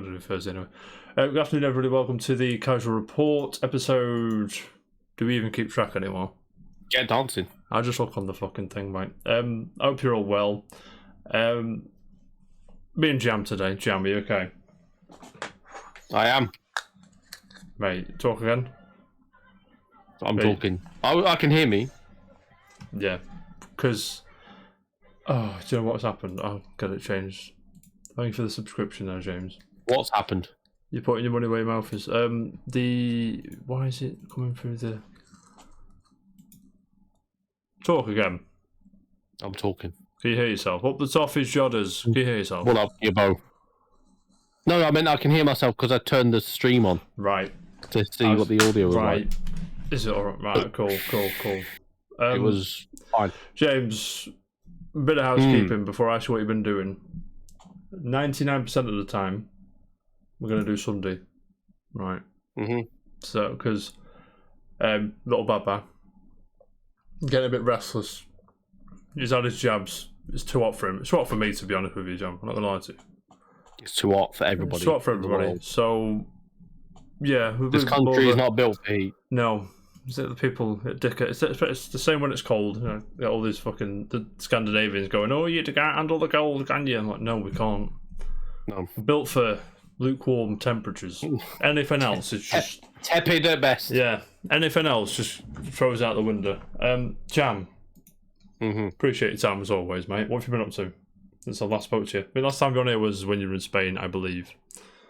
not doing Thursday anyway. Good afternoon, everybody. Welcome to the Casual Report episode. Do we even keep track anymore? Get dancing. I just look on the fucking thing, mate. I hope you're all well. Me and Jam today. Jam, are you okay? I am. Mate, talk again. I'm talking. I can hear me. Yeah, because... Oh, do you know what's happened? I'll get it changed. Thank you for the subscription there, James. What's happened? You're putting your money where your mouth is. Why is it coming through the... Talk again. I'm talking. Can you hear yourself? Up the top is Jodders. Can you hear yourself? Well, up your bow. No, I mean I can hear myself because I turned the stream on. Right. To see what the audio was right. like. Is it alright? Right, cool. It was fine. James, a bit of housekeeping before I ask you what you've been doing. 99% of the time, we're going to do Sunday. Right. Mm-hmm. So, because little Baba getting a bit restless. He's had his jabs. It's too hot for him. It's too hot for me, to be honest with you, Jam. I'm not going to lie to you. It's too hot for everybody. It's too hot for everybody. So, yeah. This country is not built for heat. No. Is it the people at Dicker? It's the same when it's cold. You know, you got all these fucking the Scandinavians going, "Oh, you can't handle the cold, can you?" I'm like, no, we can't. No. We're built for lukewarm temperatures. Anything else is just tepid at best. Yeah. Anything else just throws out the window. Jam. Mm-hmm. Appreciate your time as always, mate. What have you been up to since I last spoke to you? I mean, last time you were on here was when you were in Spain, I believe.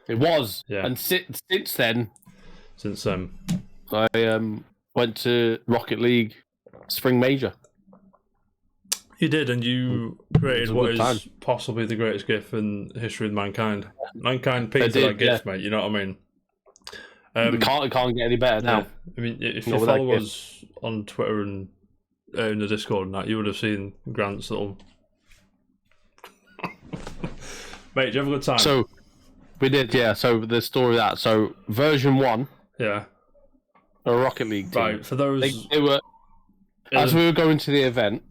It was. Yeah. And since then. Since I went to Rocket League Spring Major. You did, and you created what is time. possibly the greatest gift in the history of mankind. Mankind paid for that gift, mate. You know what I mean? It can't get any better now. Yeah. I mean, if you follow us on Twitter and in the Discord and that, you would have seen Grant's little... Mate, did you have a good time? So, we did, yeah. So, the story of that. So, version 1... Yeah. A Rocket League team. Right, for those... They were... As we were going to the event,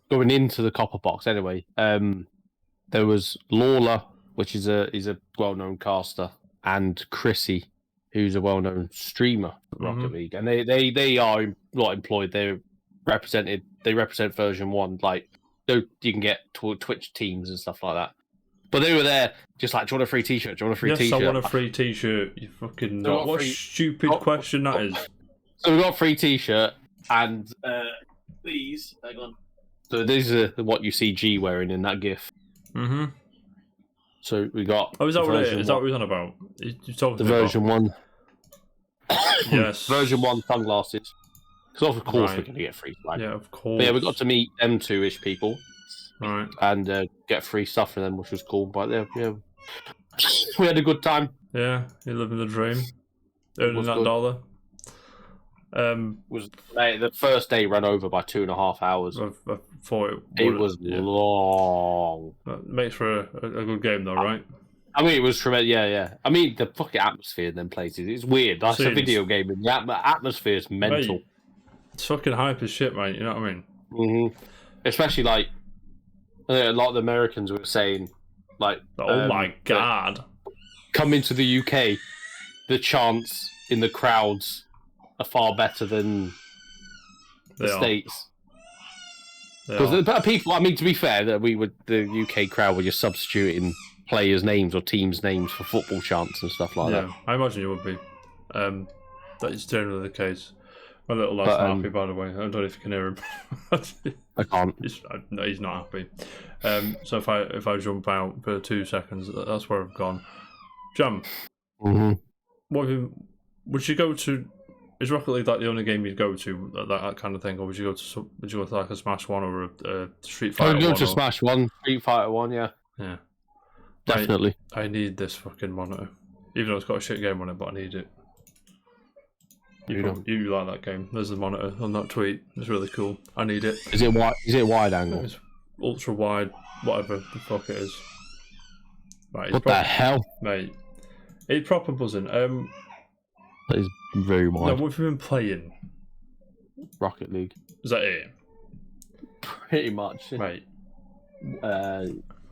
going into the Copper Box anyway, there was Lawler, which is a well-known caster, and Chrissy, who's a well-known streamer for Rocket League. And they are not employed, they represent version 1, like, so you can get Twitch teams and stuff like that. But they were there, just like, do you want a free t-shirt? Do you want a free t-shirt? Yes, I want a free t-shirt. You fucking... What a stupid question that is. So we got a free t-shirt, and these... Hang on. So these are what you see G wearing in that GIF. Mm-hmm. So we got... Oh, is that what it is? Is that what we're on about? You're talking the version 1. Yes. Version 1 sunglasses. Because of course we're going to get free swag. Yeah, of course. But yeah, we got to meet them 2-ish people. Right. And get free stuff from them, which was cool. But yeah, we had a good time. Yeah, you're living the dream. Earning that dollar. The first day ran over by 2.5 hours. I thought it was long. That makes for a good game, though, right? I mean, it was tremendous. Yeah. I mean, the fucking atmosphere in them places, it's weird. That's a video game, and the atmosphere is mental. Mate, it's fucking hype as shit, mate. You know what I mean? Mm-hmm. Especially, like, a lot of the Americans were saying, like... Oh, my God. Coming to the UK, the chants in the crowds are far better than the States. Because people, I mean, to be fair, that the UK crowd were just substituting players' names or teams' names for football chants and stuff like that. I imagine you would be. That is generally the case. My little lad's not happy, by the way. I don't know if you can hear him. I can't. He's not happy. So if I jump out for 2 seconds, that's where I've gone. Jam. Mm-hmm. Would you go to? Is Rocket League like the only game you'd go to, that kind of thing, or would you go to like a Smash 1 or a Street Fighter? I would go to Smash 1, Street Fighter 1, yeah. Yeah. Definitely. I need this fucking monitor, even though it's got a shit game on it, but I need it. You like that game? There's the monitor on that tweet. It's really cool. I need it. Is it wide angle? It's ultra wide, whatever the fuck it is. Right, what the hell, mate? It's proper buzzing. That is very wide. Now, what have you been playing? Rocket League. Is that it? Pretty much, mate.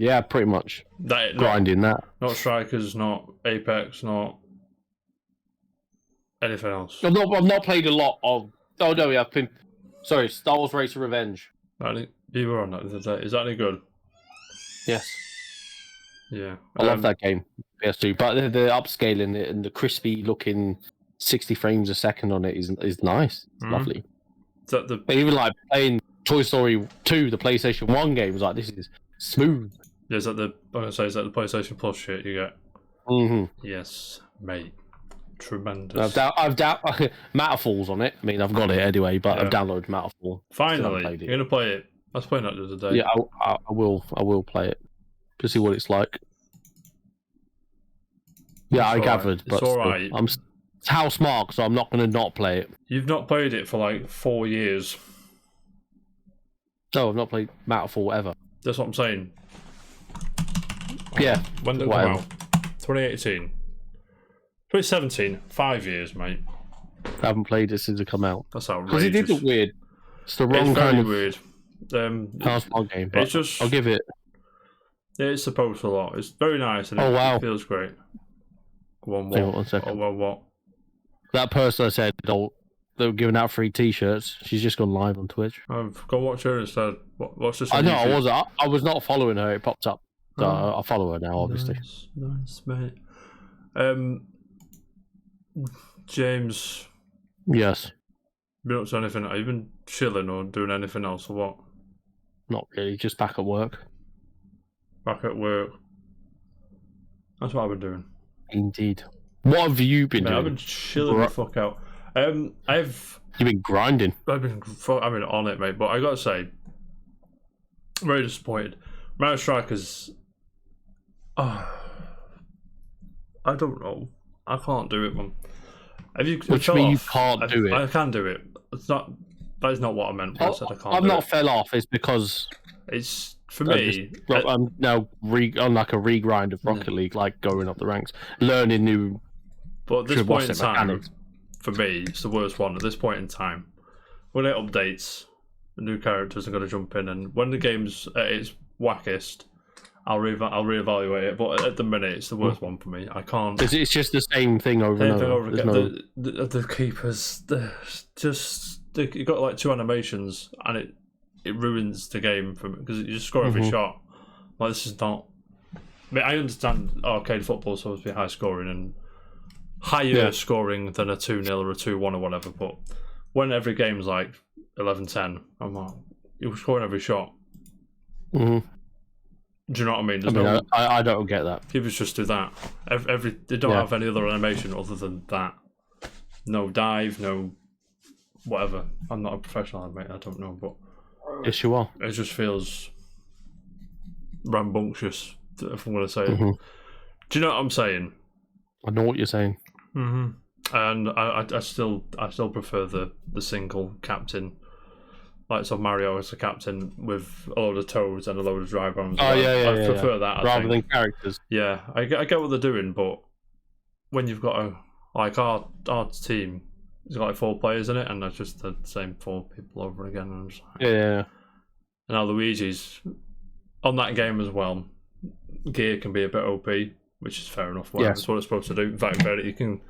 Yeah, pretty much. Grinding that. Not Strikers, not Apex, not anything else. I've not played a lot of. Oh no, yeah, I've been. Sorry, Star Wars Race of Revenge. You were on that the other day. Is that any good? Yes. Yeah. I love that game, PS2. But the upscaling it and the crispy looking 60 frames a second on it is nice. It's lovely. But even like playing Toy Story 2, the PlayStation 1 game, was like, this is smooth. Yeah, is that the PlayStation Plus shit you get? Mm-hmm. Yes, mate. Tremendous. I've Matterfall's on it. I mean, I've got it anyway, but I've downloaded Matterfall. Finally, you're gonna play it. I was playing that the other day. Yeah, I will play it to see what it's like. Yeah, I gathered, but it's alright. It's house mark, so I'm not going to not play it. You've not played it for like 4 years. No, I've not played Matterfall ever. That's what I'm saying. Yeah. When did it come out? 2018. 2017. 5 years, mate. I haven't played it since it come out. That's outrageous. Because it did look weird. It's the wrong kind of weird. house mark game. But I'll give it. It's supposed to a lot. It's very nice and it feels great. Go on, what? One second. Oh, well, what? That person I said, they were giving out free T-shirts. She's just gone live on Twitch. Go watch her instead. Watch this. I know. I was not following her. It popped up. So I follow her now, obviously. Nice, mate. James. Yes. Been up to anything? Have you been chilling or doing anything else or what? Not really. Just back at work. Back at work. That's what I've been doing. Indeed. What have you been doing? I've been chilling the fuck out. You've been grinding. I've been on it, mate. But I gotta say, I'm very disappointed. Mario Strikers. I don't know. I can't do it, man. Which means you can't do it? I can do it. It's not. That is not what I meant when I said I can't. I've not fell off. It's because it's for me. I'm now on like a regrind of Rocket League, like going up the ranks, learning new. But at this point in time, for me, it's the worst one. At this point in time, when it updates, the new characters are going to jump in, and when the game's at its wackest, I'll reevaluate it. But at the minute, it's the worst one for me. I can't. It's just the same thing over and over. Again. The keepers, you got like 2 animations, and it ruins the game for me because you just score every shot. Like, this is not. I mean, I understand arcade football is supposed to be high scoring and higher scoring than a 2-0 or a 2-1 or whatever, but when every game's like 11-10, I'm like, you're scoring every shot. Do you know what I mean? I don't get that. People just do that. They don't have any other animation other than that. No dive, no whatever. I'm not a professional, mate. I don't know, but yes, you are. It just feels rambunctious, if I'm going to say it. Do you know what I'm saying? I know what you're saying. And I still prefer the single captain, like so Mario as a captain with a load of toads and a load of dry bones. I prefer that rather than characters. Yeah, I get what they're doing, but when you've got our team, it's got like 4 players in it, and that's just the same 4 people over again. And yeah. And now Luigi's on that game as well. Gear can be a bit OP, which is fair enough. That's what it's supposed to do. In fact, you can,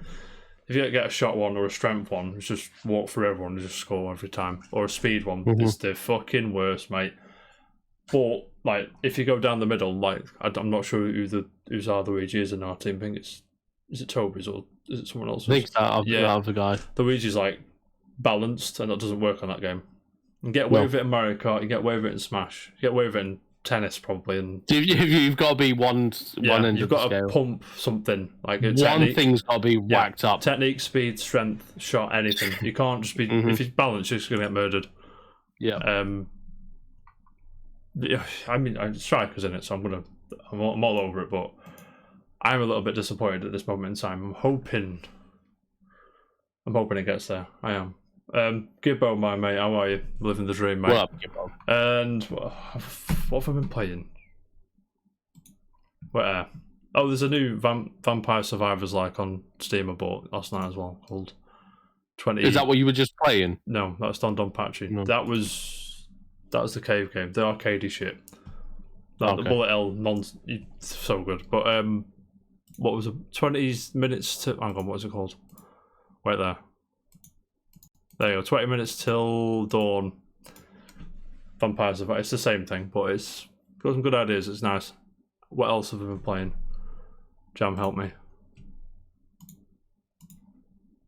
if you get a shot one or a strength one, it's just walk through everyone and just score every time. Or a speed one, it's the fucking worst, mate. But like, if you go down the middle, like I'm not sure who's Luigi is in our team. I think is it Toby's or is it someone else's? I think that of the guy. Luigi's like balanced, and that doesn't work on that game. You get away with it in Mario Kart, you get away with it in Smash, you get away with it in tennis probably, and you've got to be one end you've of got the scale. To pump something like one thing's got to be whacked up. Technique, speed, strength, shot, anything. You can't just be if you're balanced, you're just gonna get murdered. I mean, Striker's in it, so I'm all over it, but I'm a little bit disappointed at this moment in time. I'm hoping it gets there. I am. Gibbo, my mate, how are you? Living the dream, mate. What up, Gibbo? And what have I been playing? Where? Oh, there's a new Vampire Survivors like on Steam I bought last night as well, called 20. Is that what you were just playing? No, that's Don Patchy. No. That was the cave game, the arcadey shit. The bullet hell so good. But what was it? 20 minutes to hang on, what was it called? Wait there. There you go. 20 minutes till dawn. Vampire Survivor. It's the same thing, but it's got some good ideas. It's nice. What else have I been playing? Jam, help me.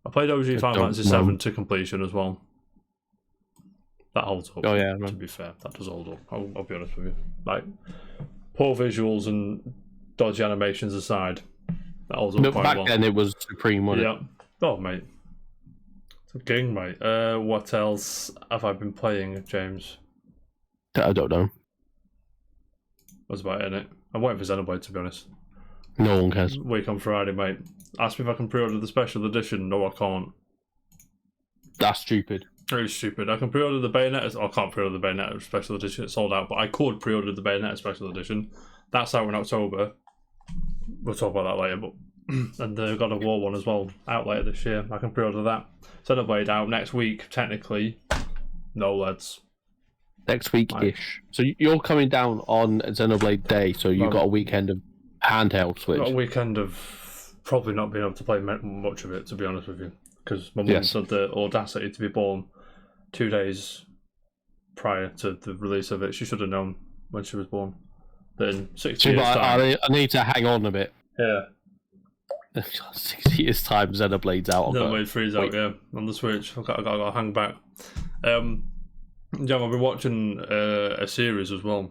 I played OG Final Fantasy 7 to completion as well. That holds up. Oh yeah, to be fair, that does hold up. I'll be honest with you. Like poor visuals and dodgy animations aside, that holds up quite well. Back then it was supreme, wasn't it? Yeah. Oh mate, it's a king, mate. What else have I been playing, James? I don't know. That's about it, innit? I'm waiting for Xenoblade, to be honest. No one cares. Week on Friday, mate. Ask me if I can pre-order the special edition. No, I can't. That's stupid. Really stupid. I can pre-order the Bayonetta. I can't pre-order the Bayonetta special edition. It's sold out. But I could pre-order the Bayonetta special edition. That's out in October. We'll talk about that later. But and the God of War one as well, out later this year. I can pre-order that. Xenoblade out next week, technically. No, lads. Next week-ish. So you're coming down on Xenoblade Day, so you've got a weekend of handheld Switch. Got a weekend of probably not being able to play much of it, to be honest with you. Because my mum had the audacity to be born 2 days prior to the release of it. She should have known when she was born. That in 60 years' time... I need to hang on a bit. Yeah. 60 years' time, Xenoblade's out. Xenoblade 3's out, yeah, on the Switch. I've got to hang back. Yeah, I've been watching a series as well.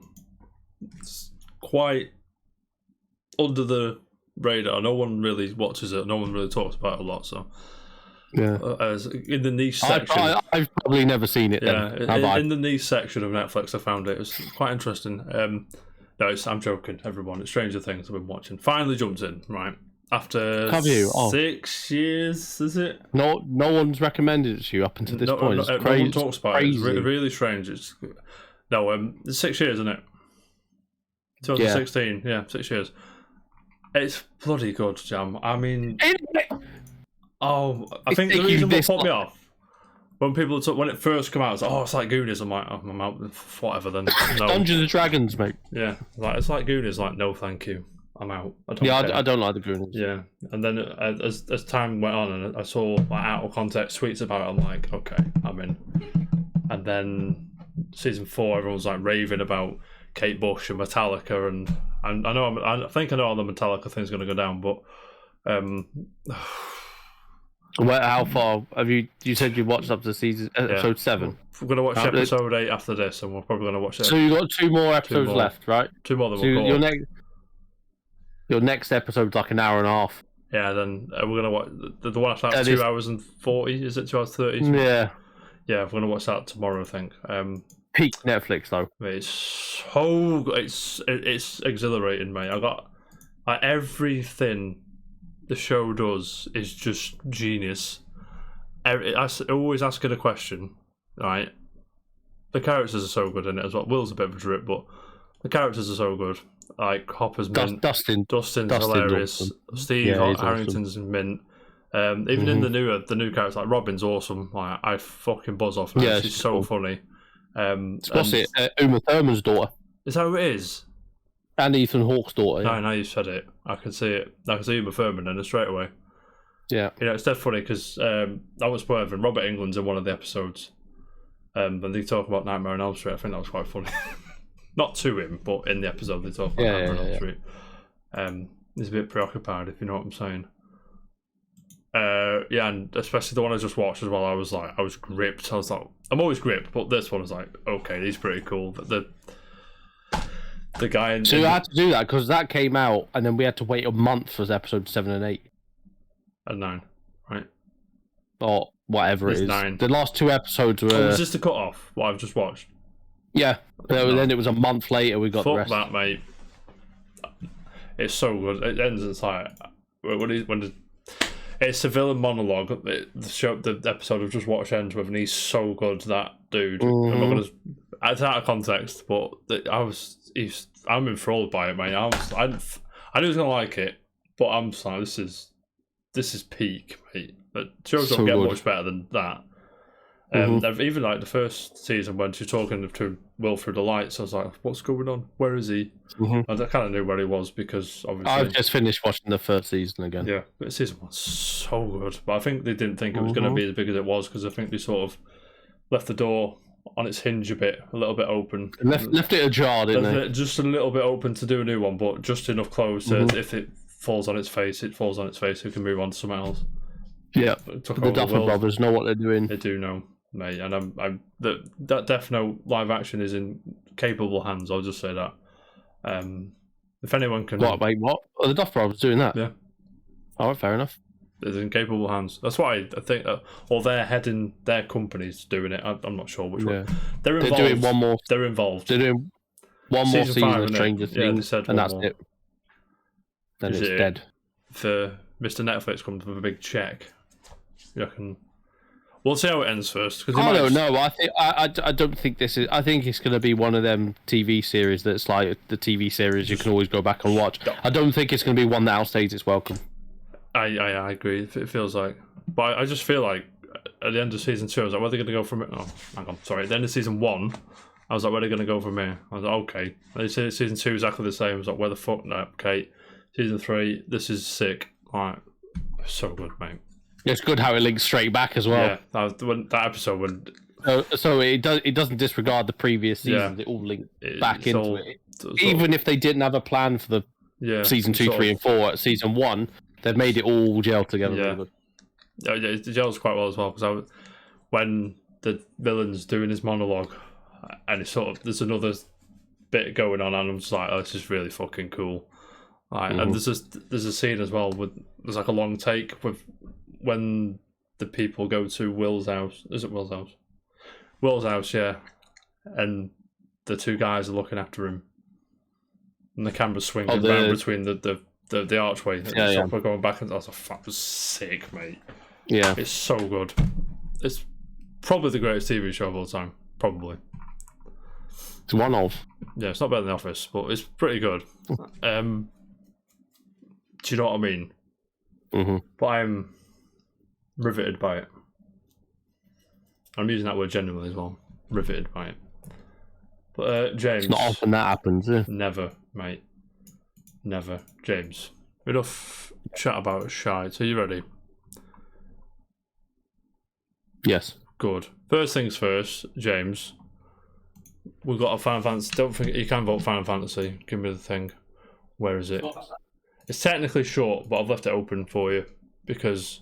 It's quite under the radar. No one really watches it. No one really talks about it a lot. So, yeah, in the niche section, I've probably never seen it. Yeah, in the niche section of Netflix, I found it. It was quite interesting. No, I'm joking, everyone. It's Stranger Things I've been watching. Finally jumped in, right? After 6 years, is it? No one's recommended it to you up until this point. No one talks about it. It's really strange. It's 6 years, isn't it? 2016, yeah 6 years. It's bloody good, Jam. I mean, I think the reason what put me off when it first came out, it's like, it's like Goonies. I'm like, I'm out, whatever then. No. Dungeons and Dragons, mate. Yeah, it's like Goonies. Like, no, thank you. I'm out. I don't like the Goonies. Yeah, and then as time went on, and I saw like out of context tweets about it, I'm like, okay, I'm in. And then season 4, everyone's like raving about Kate Bush and Metallica, and I think I know how the Metallica thing's going to go down, but how far have you? You said you watched up to episode 7. We're going to watch episode 8 after this, and we're probably going to watch it. So you got 2 more episodes left, right? 2 more. Your next episode's like an hour and a half. Yeah, then we're going to watch the one after that. 2 hours and 40. Is it 2 hours 30? Yeah. Yeah, we're going to watch that tomorrow, I think. Peak Netflix though. It's exhilarating, mate. I got everything the show does is just genius. I always ask it a question, right? The characters are so good in it as well. Will's a bit of a drip, but the characters are so good. Like Hopper's mint. Dustin's hilarious. Awesome. Steve Harrington's awesome. Mint. Even in the new characters, like Robin's awesome. Like I fucking buzz off. Man. She's so cool. Funny. What's it? Uma Thurman's daughter. Is that who it is? And Ethan Hawke's daughter. Yeah. Now you said it. I can see it. I can see Uma Thurman in it straight away. Yeah. It's dead funny because that was when Robert Englund's in one of the episodes. And they talk about Nightmare on Elm Street. I think that was quite funny. Not to him, but in the episode they talk about Nightmare on Elm Street. He's a bit preoccupied, if you know what I'm saying. And especially the one I just watched as well, I was gripped. I was like, I'm always gripped, but this one was like, okay, he's pretty cool. The guy So you had to do that because that came out and then we had to wait a month for episode 7 and 8. And 9, right? Or whatever it is. 9. The last 2 episodes were... was this the cut-off, what I've just watched? Yeah. Then it was a month later we got the rest. Fuck that, mate. It's so good. It ends, it's like... It's a villain monologue. The episode I've just watched ends with, and he's so good, that dude. I'm not gonna... It's out of context, but I'm enthralled by it, mate. I knew I was gonna like it, but I'm just like, this is peak, mate. But shows don't get much better than that. Even like the first season when she's talking to Will through the lights, I was like, "What's going on? Where is he?" I kind of knew where he was because obviously I've just finished watching the first season again. Yeah, but season 1's so good, but I think they didn't think it was going to be as big as it was because I think they sort of left the door on its hinge a little bit open. Left it ajar, didn't they? Just a little bit open to do a new one, but just enough closed so if it falls on its face, it falls on its face. We can move on to something else. Yeah, the Duffer Brothers know what they're doing. They do know, mate, and that Death Note live action is in capable hands. I'll just say that. If anyone can, What? Are the Duffer Brothers doing that? Yeah. All right, fair enough. It's in capable hands. That's why I think, or they're heading their companies doing it. I'm not sure which one. They're involved. They're doing one more. They're involved. They're doing one more season of Stranger Things, and that's it. Then it's dead. For Mr. Netflix comes with a big check. You reckon? We'll see how it ends first. I don't know. I don't think this is. I think it's going to be one of them TV series that's like the TV series you can always go back and watch. I don't think it's going to be one that outstays its welcome. I agree. It feels like, but I just feel like at the end of season 2, I was like, where are they going to go from it? Oh, hang on, sorry. At the end of season 1, I was like, where are they going to go from here? I was like, okay. They say season 2 is exactly the same. I was like, where the fuck? No, okay. Season 3, this is sick. Like, so good, mate. It's good how it links straight back as well. Yeah, that episode when. So it doesn't disregard the previous seasons. It all links back into it. Even if they didn't have a plan for the season 2, 3, and 4 at season 1, they've made it all gel together. Yeah, it gels quite well as well because when the villain's doing his monologue, and it's sort of there's another bit going on, and I'm just like, oh, this is really fucking cool. Like, and there's a scene as well with there's like a long take with when the people go to Will's house. Is it Will's house? Will's house, yeah. And the two guys are looking after him, and the camera's swinging around between the archway. And we're going back, and I was like, "That was sick, mate." Yeah, it's so good. It's probably the greatest TV show of all time. Probably. It's one of. Yeah, it's not better than The Office, but it's pretty good. Do you know what I mean? But I'm riveted by it. I'm using that word genuinely as well. Riveted by it. But James, it's not often that happens. Never, mate. Never, James. Enough chat about shite. Are you ready? Yes. Good. First things first, James. We've got a Final Fantasy. Don't forget you can vote Final Fantasy. Give me the thing. Where is it? It's technically short, but I've left it open for you because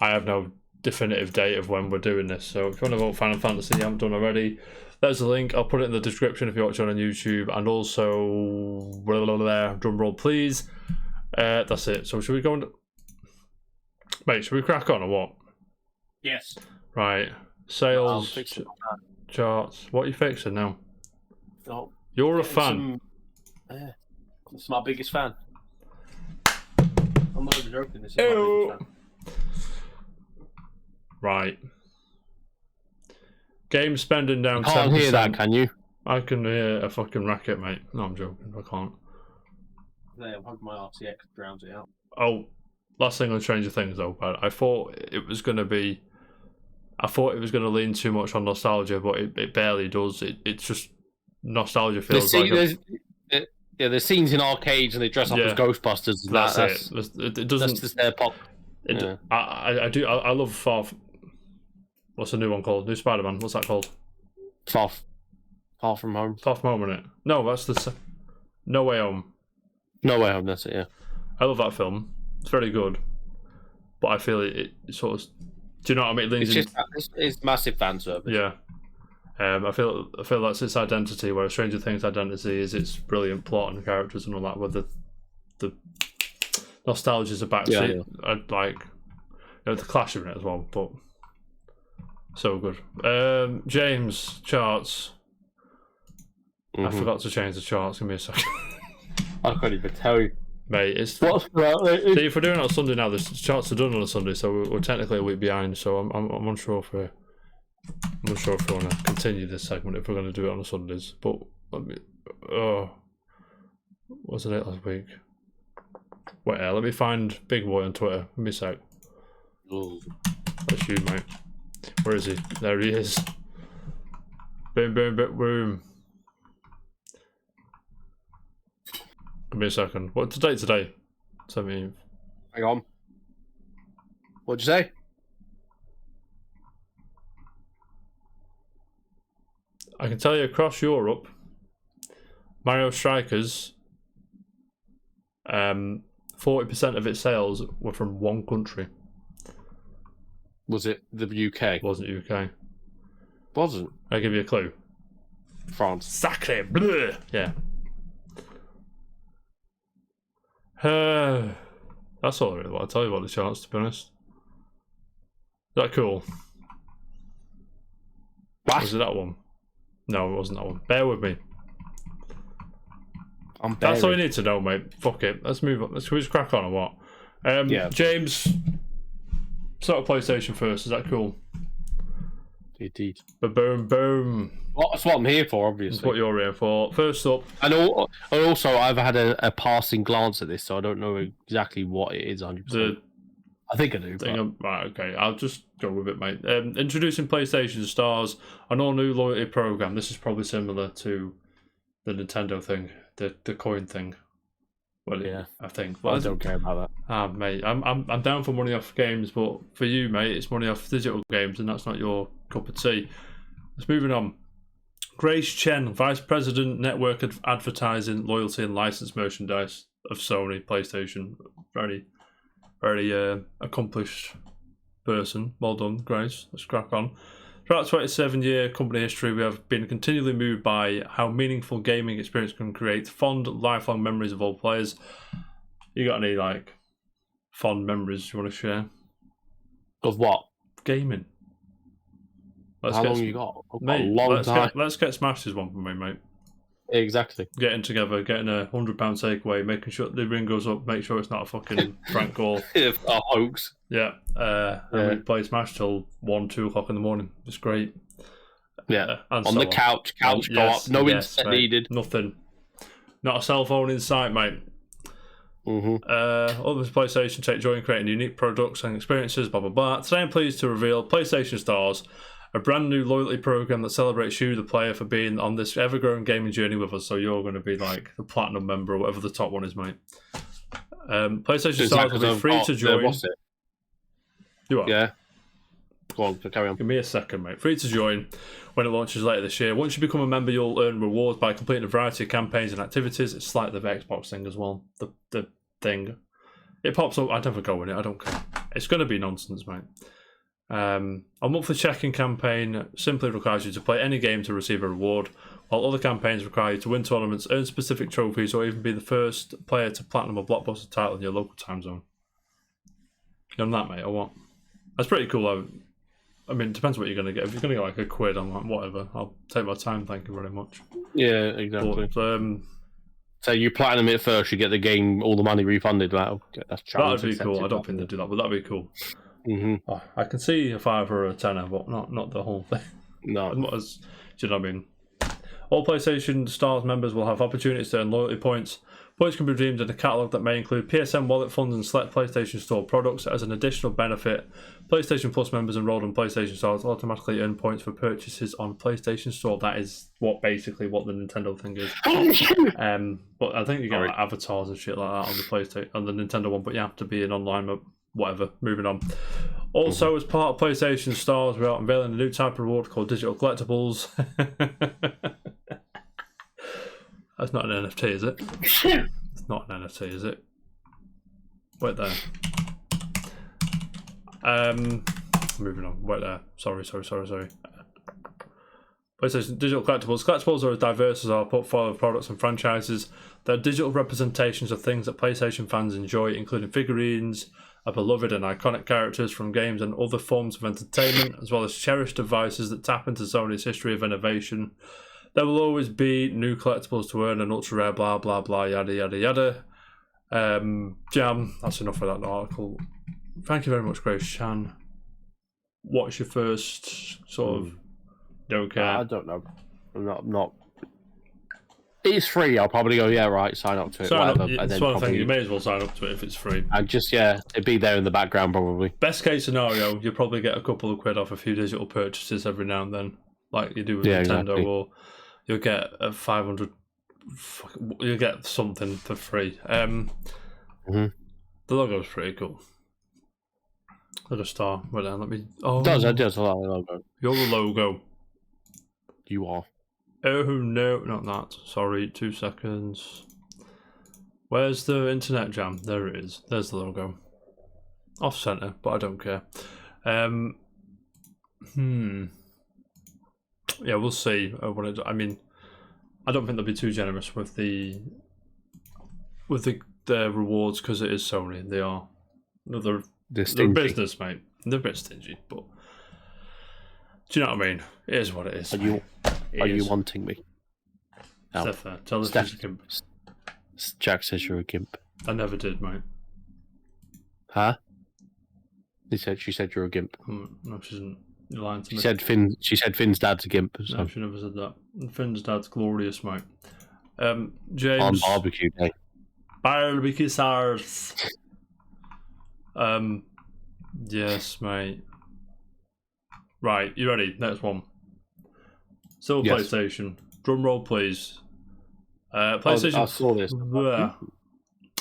I have no definitive date of when we're doing this. So if you want to vote Final Fantasy, you haven't done already, there's a link. I'll put it in the description if you're watching on YouTube, and also there. Drum roll, please. That's it. So should we go on? Mate, should we crack on or what? Yes. Right. Sales charts. What are you fixing now? Oh, you're a fan. It's my biggest fan. I'm not even joking. This is my biggest fan. Right. Game spending down 10%. Can't hear that, can you? I can hear a fucking racket, mate. No, I'm joking. I can't. Yeah, my RTX drowns it out. Oh, last thing on Stranger Things though, but I thought it was going to lean too much on nostalgia, but it barely does. It's just nostalgia feels there's scenes in arcades and they dress up as Ghostbusters. That's it. It doesn't. That's just their pop. I love Far. What's the new one called? New Spider-Man. What's that called? Far From Home. Far From Home, isn't it? No, that's the No Way Home. No Way Home. That's it. Yeah. I love that film. It's very good, but I feel it sort of. Do you know what I mean? It's massive fan service. Yeah. I feel that's its identity. Where Stranger Things' identity is its brilliant plot and characters and all that. Where the nostalgia's a backseat. I'd like, the Clash in it as well, but so good. James, charts. I forgot to change the charts. Give me a second. I can't even tell you. Mate, if we're doing it on Sunday now, the charts are done on a Sunday, so we're technically a week behind. So I'm unsure if we want to continue this segment if we're going to do it on the Sundays. But what's the date last week? Wait, let me find Big Boy on Twitter. Give me a sec. Ooh. That's you, mate. Where is he? There he is. Boom, boom, boom, boom. Give me a second. What's the date today? 17th. Hang on. What'd you say? I can tell you across Europe, Mario Strikers, 40% of its sales were from one country. Was it the UK? It wasn't UK. Wasn't. I'll give you a clue. France. Sacre bleu! Yeah. That's all I really want to tell you about the charts, to be honest. Is that cool? What? Was it that one? No, it wasn't that one. Bear with me. I'm That's all you need to know, mate. Fuck it. Let's move on. Let's just crack on or what? Yeah. James, start with PlayStation first. Is that cool? Indeed. Boom, boom. Well, that's what I'm here for, obviously. That's what you're here for. First up. And also, I've had a passing glance at this, so I don't know exactly what it is 100%. I think I do. Right, okay. I'll just go with it, mate. Introducing PlayStation Stars, an all-new loyalty program. This is probably similar to the Nintendo thing, the coin thing. Well, yeah, I think. Well, I don't care about that. Mate, I'm down for money off games, but for you, mate, it's money off digital games, and that's not your cup of tea. Let's moving on. Grace Chen, Vice President, Network Advertising, Loyalty and License Merchandise of Sony PlayStation. Very, very accomplished person. Well done, Grace. Let's crack on. Throughout 27-year company history, we have been continually moved by how meaningful gaming experience can create fond, lifelong memories of all players. You got any fond memories you want to share? Of what? Gaming. How long you got? Mate, a long time. Let's get Smashed is one for me, mate. Exactly. Getting together, getting a £100 takeaway, making sure the ring goes up, make sure it's not a fucking prank call. A hoax. Yeah. And we play Smash till 1, 2 o'clock in the morning. It's great. Yeah. On the couch go up. No internet needed. Nothing. Not a cell phone in sight, mate. Others PlayStation take joy in creating unique products and experiences, blah, blah, blah. Today I'm pleased to reveal PlayStation Stars, a brand new loyalty program that celebrates you, the player, for being on this ever-growing gaming journey with us. So you're going to be like the platinum member or whatever the top one is, mate. PlayStation Stars will be free to join. What's it? You are? Yeah. Go on, carry on. Give me a second, mate. Free to join when it launches later this year. Once you become a member, you'll earn rewards by completing a variety of campaigns and activities. It's like the Xbox thing as well. The thing. It pops up. I never go in it. I don't care. It's going to be nonsense, mate. A monthly check-in campaign simply requires you to play any game to receive a reward, while other campaigns require you to win tournaments, earn specific trophies, or even be the first player to platinum a blockbuster title in your local time zone. You on that, mate, or what? That's pretty cool. I mean, it depends what you're going to get. If you're going to get like a quid, I'm like, whatever. I'll take my time, thank you very much. Yeah, exactly. But, so you platinum it first, you get the game, all the money refunded. That'd be cool. I don't think they do that, but that'd be cool. Oh, I can see a 5 or a 10, but not the whole thing. No. Do you know what I mean? All PlayStation Stars members will have opportunities to earn loyalty points. Points can be redeemed in a catalogue that may include PSN wallet funds and select PlayStation Store products. As an additional benefit, PlayStation Plus members enrolled in PlayStation Stars automatically earn points for purchases on PlayStation Store. That is basically what the Nintendo thing is. But I think you get like avatars and shit like that on the PlayStation, on the Nintendo one. But you have to be in online mode. Whatever, moving on. Also, as part of PlayStation Stars, we are unveiling a new type of reward called Digital Collectibles. That's not an NFT, is it? It's not an NFT, is it? Wait there. Moving on. Wait there. Sorry. PlayStation Digital Collectibles. Collectibles are as diverse as our portfolio of products and franchises. They're digital representations of things that PlayStation fans enjoy, including figurines, are beloved and iconic characters from games and other forms of entertainment, as well as cherished devices that tap into Sony's history of innovation. There will always be new collectibles to earn, an ultra rare, blah blah blah, yada yada yada. Jam, that's enough for that article. Thank you very much, Grace Chan. What's your first sort of? Don't care. I don't know. I'm not. it's free, I'll probably go, yeah, right, sign up to it, whatever. It's one thing, you may as well sign up to it if it's free. And just, yeah, it'd be there in the background probably. Best case scenario, you'll probably get a couple of quid off a few digital purchases every now and then, like you do with Nintendo, exactly. or you'll get a 500. You'll get something for free. The logo's pretty cool. Like a star. Right down. Let me. Oh, it does. I like the logo. You're the logo. You are. Oh no, not that. Sorry, 2 seconds. Where's the internet jam? There it is. There's the logo. Off center, but I don't care. Yeah, we'll see. I mean, I don't think they'll be too generous with the rewards because it is Sony. They are. They're business, mate. They're a bit stingy, but do you know what I mean? It is what it is. Are you wanting me? No. Tell us she's a gimp. Jack says you're a gimp. I never did, mate. Huh? She said you're a gimp. No, she isn't. You're lying to me. She said Finn's dad's a gimp. So. No, she never said that. Finn's dad's glorious, mate. James. On barbecue day. Barbecue sauce. Yes, mate. Right, you ready? Next one. Still yes. PlayStation. Drum roll, please. PlayStation. I saw this.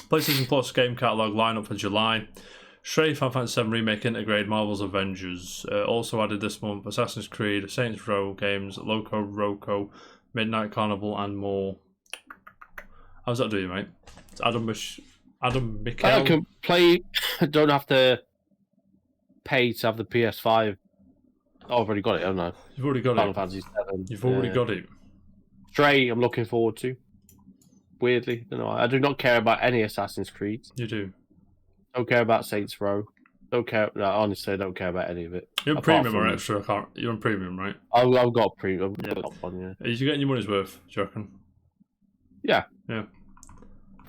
PlayStation Plus game catalog lineup for July. Stray, Final Fantasy VII Remake Integrate, Marvel's Avengers. Also added this month: Assassin's Creed, Saints Row games, Loco Roco, Midnight Carnival, and more. How's that do you, mate? It's Adam Michael. I can play. Don't have to pay to have the PS5. I've already got it, haven't I? You've already got Final Fantasy VII. You've already got it. Stray, I'm looking forward to. Weirdly, I do not care about any Assassin's Creed. You do. Don't care about Saints Row. Don't care. No, honestly, I don't care about any of it. You're on premium or extra? You're on premium, right? I've got premium. Yeah. Are you getting your money's worth? Do you reckon? Yeah. Yeah.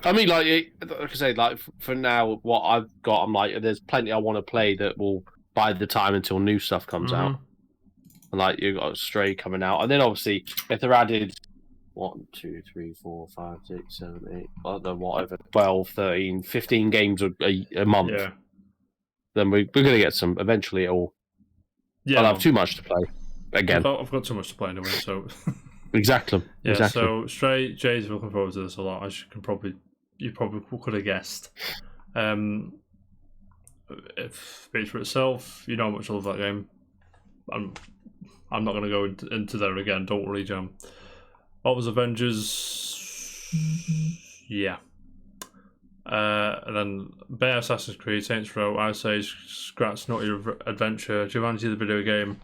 I mean, like I say, like for now, what I've got, I'm like, there's plenty I want to play that will bide the time until new stuff comes out. And like you got Stray coming out, and then obviously if they're added 1, 2, 3, 4, 5, 6, 7, 8, I don't know, whatever, 12, 13, 15 games a month. Yeah. Then we're gonna get some. Eventually, it'll. Yeah. I'll have too much to play. Again. I've got too much to play anyway, so. Exactly. Yeah. Exactly. So Stray, Jay's looking forward to this a lot. You probably could have guessed. If it speaks for itself, you know how much I love that game. I'm not going to go into there again. Don't worry, Jam. Marvel's Avengers, yeah. And then Bear, Assassin's Creed, Saints Row, Ice Age, Scratch, Naughty Adventure, Jumanji the video game,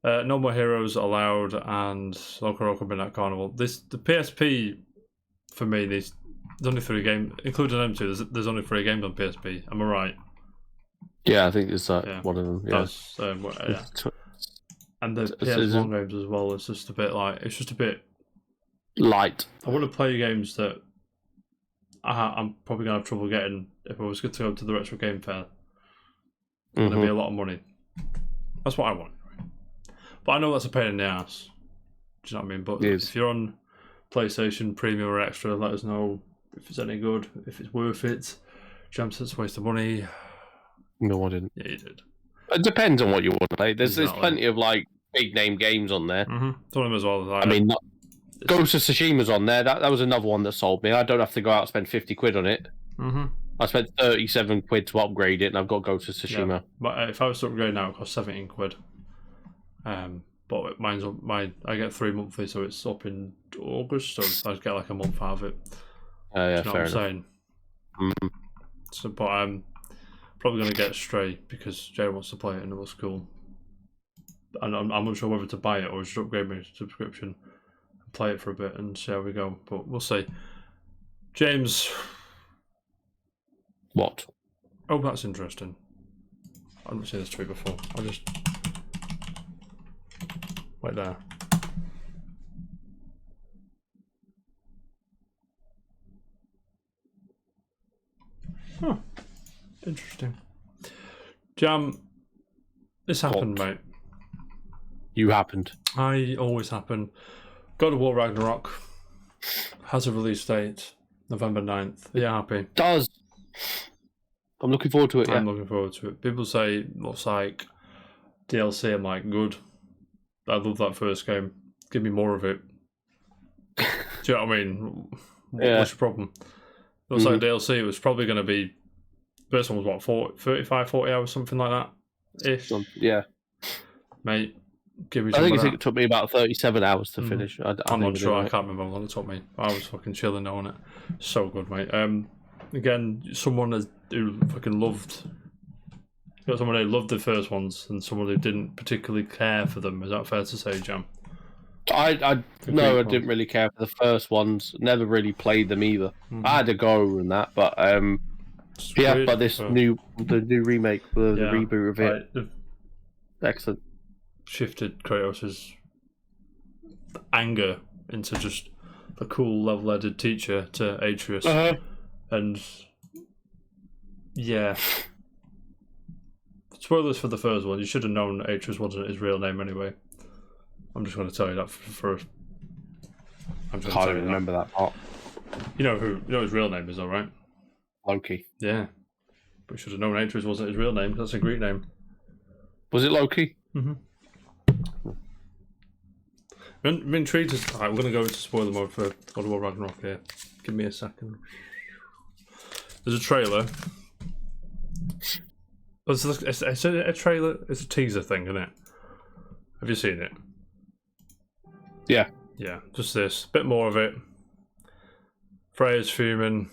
No More Heroes Allowed, and Loco Roco Midnight Carnival. The PSP for me, there's only 3 games, including them two. There's only 3 games on PSP. Am I right? Yeah, I think it's one of them. Yeah. That's, yeah. And the PS1 games as well. It's just a bit light. I want to play games that I'm probably gonna have trouble getting if I was good to go to the retro game fair. It'd be a lot of money. That's what I want. But I know that's a pain in the ass. Do you know what I mean? But if you're on PlayStation Premium or Extra, let us know if it's any good, if it's worth it. Jam said it's a waste of money. No, I didn't. Yeah, you did. It depends on what you want to play. There's plenty of like big name games on there. Some of them as well. I mean, Ghost of Tsushima's on there. That was another one that sold me. I don't have to go out and spend 50 quid on it. I spent 37 quid to upgrade it, and I've got Ghost of Tsushima. Yeah, but if I was to upgrade now, it costs 17 quid. But I get 3 monthly, so it's up in August, so I'd get like a month out of it. Yeah, you know fair what I'm enough. saying? So, but I'm probably going to get Stray because Jay wants to play it and it looks cool. And I'm not sure whether to buy it or just upgrade my subscription and play it for a bit and see how we go. But we'll see. James. What? Oh, that's interesting. I've not seen this tree before. I'll just wait there. Huh. Interesting. Jam, this happened, mate. You happened. I always happen. God of War Ragnarok. Has a release date, November 9th. Are you happy? Does. I'm looking forward to it, I'm looking forward to it. People say it looks like DLC. I'm like, good. I love that first game. Give me more of it. Do you know what I mean? What's your problem? It looks like DLC. It was probably going to be... First one was what, 35, 40 hours, something like that? Ish. Yeah. Mate, give me I some think it took me about 37 hours to finish. I'm not sure. I can't remember how long it took me. I was fucking chilling on it. So good, mate. Again, someone who fucking loved... You got someone who loved the first ones and someone who didn't particularly care for them. Is that fair to say, Jam? I didn't really care for the first ones. Never really played them either. I had a go and that, but but the new remake, the reboot of it, excellent. Shifted Kratos' anger into just a cool, level-headed teacher to Atreus, and yeah. Spoilers for the first one. You should have known Atreus wasn't his real name anyway. I'm just going to tell you that for. I'm just can't even remember that part. You know his real name is, all right? Loki. Yeah, but you should have known Atreus wasn't his real name. That's a Greek name. Was it Loki? I'm intrigued. Alright, we're going to go into spoiler mode for God of War Ragnarok here. Give me a second. There's a trailer. It's a trailer. It's a teaser thing, isn't it? Have you seen it? Yeah. Yeah, just this. Bit more of it. Freya's fuming.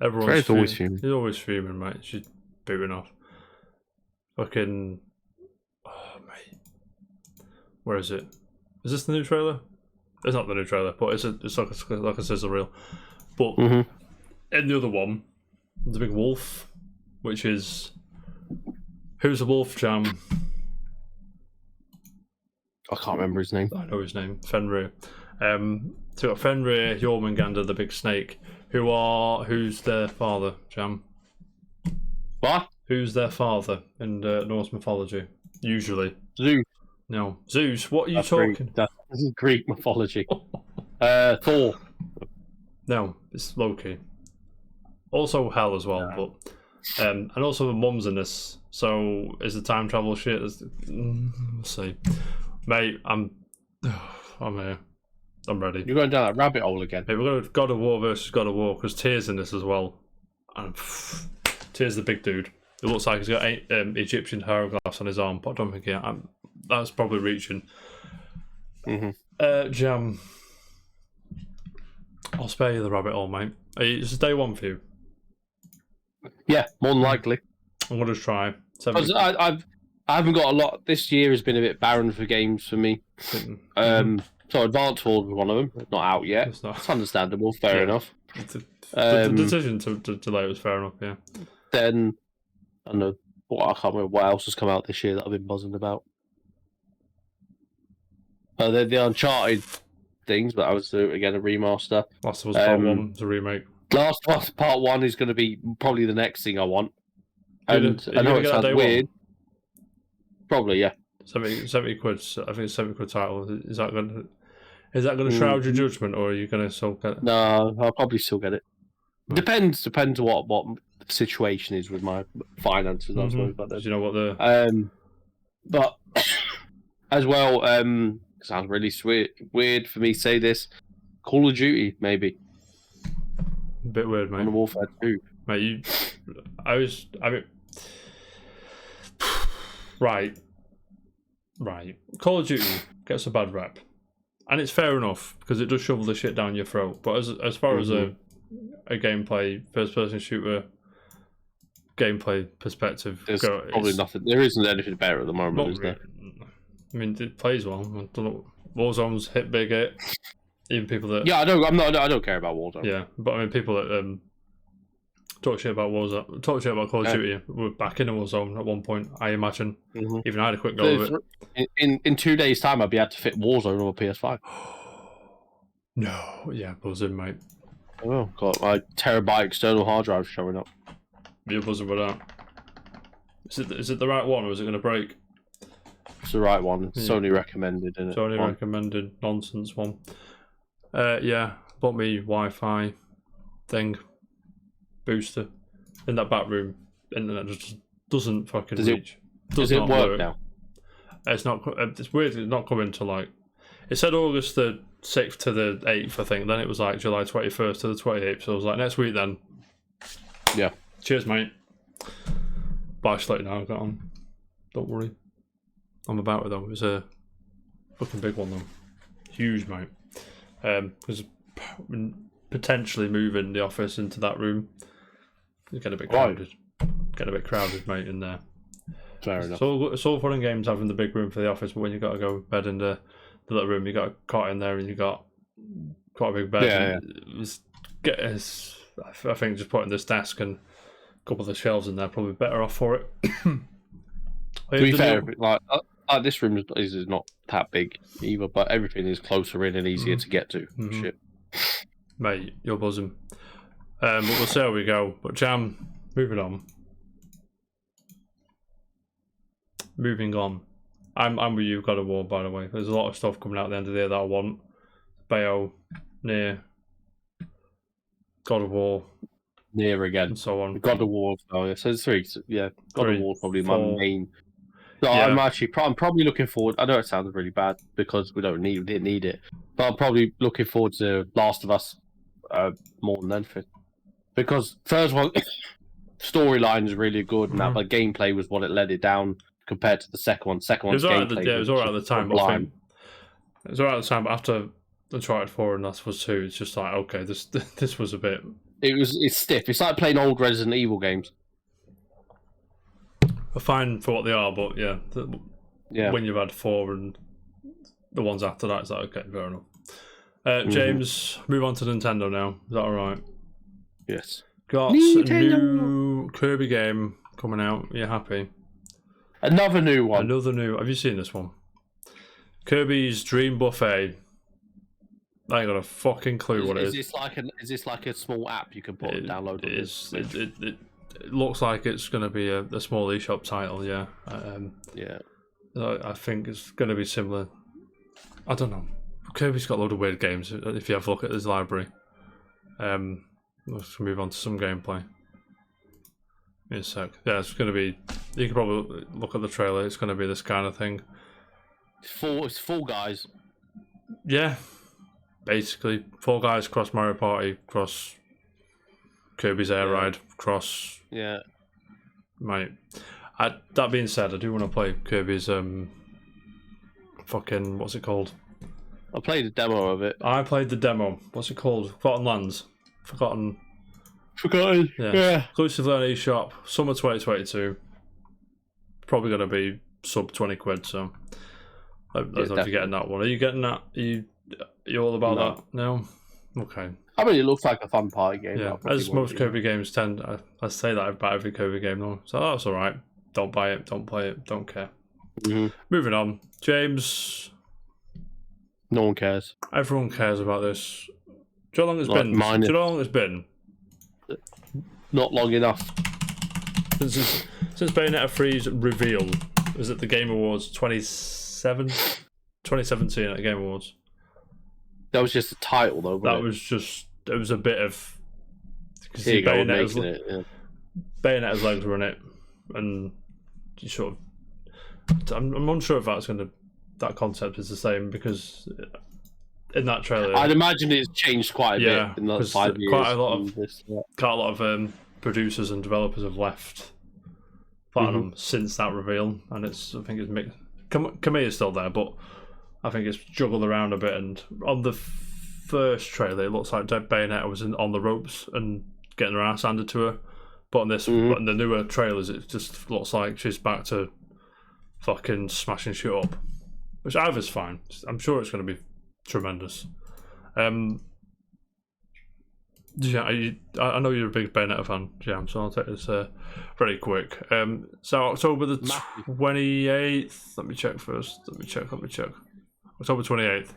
Freya's always fuming. She's always fuming, mate. She's booting off. Fucking... Oh, mate. Where is it? Is this the new trailer? It's not the new trailer, but it's like a sizzle reel. But in the other one, there's a big wolf, which is... Who's the wolf, Jam? I can't remember his name. I know his name. Fenrir. So we've got Fenrir, Jormungandr, the big snake. Who's their father, Jam? What? Who's their father in Norse mythology? Usually. Zeus. No. Zeus, what are you talking? This is Greek mythology. Thor. No, it's Loki. Also Hell as well, but and also the mum's in this. So is the time travel shit? Let's see. Mate, I'm here. I'm ready. You're going down that rabbit hole again. Hey, we're going to God of War versus God of War because Tears in this as well. And Tears the big dude. It looks like he's got Egyptian hieroglyphs on his arm, but I don't think that's probably reaching. Jam. I'll spare you the rabbit hole, mate. It's day one for you. Yeah, more than likely. I'm going to try. I haven't got a lot. This year has been a bit barren for games for me. So Advance Wars was one of them. Not out yet. It's understandable. Fair enough. The decision to delay was fair enough. Yeah. Then I don't know. I can't remember what else has come out this year that I've been buzzing about. The Uncharted things, but I was again a remaster. Last of Us Part 1 is a remake. Last of Us Part 1 is going to be probably the next thing I want. And I know it sounds weird. Probably, yeah. 70 quid. I think it's 70 quid title. Is that going to shroud your judgment, or are you going to still get it? No, I'll probably still get it. Depends what the situation is with my finances, I suppose. But do you know what the but as well, sounds really weird for me to say this. Call of Duty, maybe. A bit weird, mate. Modern Warfare 2. Mate, Right. Call of Duty gets a bad rep, and it's fair enough because it does shovel the shit down your throat. But as far as a gameplay, first-person shooter gameplay perspective, there's probably nothing. There isn't anything better at the moment, is there? I mean, it plays well. I don't know. Warzone's hit big. Even people that I don't care about Warzone. Yeah, but I mean, people that talk shit about Warzone, talk shit about Call of Duty. We're back in a Warzone at one point, I imagine. Even I had a quick go of it. In 2 days' time, I'd be able to fit Warzone on a PS5. No, yeah, buzzing, mate. Oh, got my terabyte external hard drive showing up. You're buzzing with that. Is it the right one, or is it going to break? It's the right one. It's Sony recommended, isn't it? Sony recommended nonsense one. Yeah, bought me Wi-Fi thing booster in that back room. Internet just doesn't fucking reach. Does it work now? It's not. It's weird. It's not coming to like. It said August the 6th to the 8th, I think. Then it was like July 21st to the 28th. So I was like, next week then. Yeah. Cheers, mate. Bye, Slate now. I got on. Don't worry. I'm about it though. It's a fucking big one though. Huge, mate. Because potentially moving the office into that room. It's getting a bit crowded. Getting a bit crowded, mate, in there. Fair enough. It's all fun and games having the big room for the office, but when you got to go bed in the little room, you got a cot in there and you got quite a big bed. Yeah. I think just putting this desk and a couple of the shelves in there probably better off for it. To be fair, like this room is not that big either, but everything is closer in and easier to get to. Shit. Mate, you're buzzing. But we'll see how we go. But Jam, moving on. I'm with you, God of War, by the way. There's a lot of stuff coming out at the end of the year that I want. Bayo, Nier, God of War. Nier again. And so on. God of War. Oh, yeah. So it's 3. Yeah, God of War probably 4. My main. No, yeah. I'm probably looking forward. I know it sounds really bad because we didn't need it, but I'm probably looking forward to Last of Us more than anything. Because first one, storyline is really good, and that, but gameplay was what it led it down compared to the second one. Second one's gameplay. It was alright at the time. But I think it was alright at the time, but after Uncharted 4 and Last of Us 2, it's just like, okay, this was a bit. It's stiff. It's like playing old Resident Evil games. Fine for what they are, but yeah, when you've had 4 and the ones after that, it's like, okay, fair enough. James, move on to Nintendo now. Is that alright? Yes. Got Nintendo. A new Kirby game coming out. Are you happy? Another new one. Have you seen this one? Kirby's Dream Buffet. I ain't got a fucking clue what it is. Is this like a small app you can put and download? It looks like it's going to be a small eShop title, yeah. Yeah. I think it's going to be similar. I don't know. Kirby's got a load of weird games if you have a look at his library. Let's move on to some gameplay. In a sec. Yeah, it's going to be... You can probably look at the trailer. It's going to be this kind of thing. It's Fall Guys. Yeah. Basically. Fall Guys cross Mario Party, cross Kirby's Air Ride, cross... Yeah. Mate. That being said, I do want to play Kirby's... fucking... What's it called? I played a demo of it. I played the demo. What's it called? Forgotten Lands. Forgotten. Yeah. Exclusively on eShop. Summer 2022. Probably going to be sub 20 quid, so I don't know if you're getting that one. Are you getting that? Are you all about that? No? Okay. I mean, it looks like a fun party game. Yeah, as most Kirby games tend. I say that about every Kirby game, though. So that's alright. Don't buy it, don't play it, don't care. Moving on. James. No one cares. Everyone cares about this. Do you know how long it's been? Do you know how long it's been? Not long enough. Since Bayonetta 3's reveal. Was it the Game Awards 2017 at the Game Awards? That was just a title, though. That was just... It was a bit of... Here you go, making it. Yeah. Bayonetta's legs were in it. And you sort of... I'm unsure if that's going to... That concept is the same, because... In that trailer, I'd imagine it's changed quite a bit in the 5 years. Quite a lot of producers and developers have left Platinum since that reveal, and I think it's mixed. Kamiya's still there, but I think it's juggled around a bit. And on the first trailer, it looks like Bayonetta was on the ropes and getting her ass handed to her. But on this, but in the newer trailers, it just looks like she's back to fucking smashing shit up, which either's fine. I'm sure it's going to be tremendous. Yeah, I know you're a big Bayonetta fan, Jam, so I'll take this very quick. So October the 28th. Let me check first. Let me check. October 28th.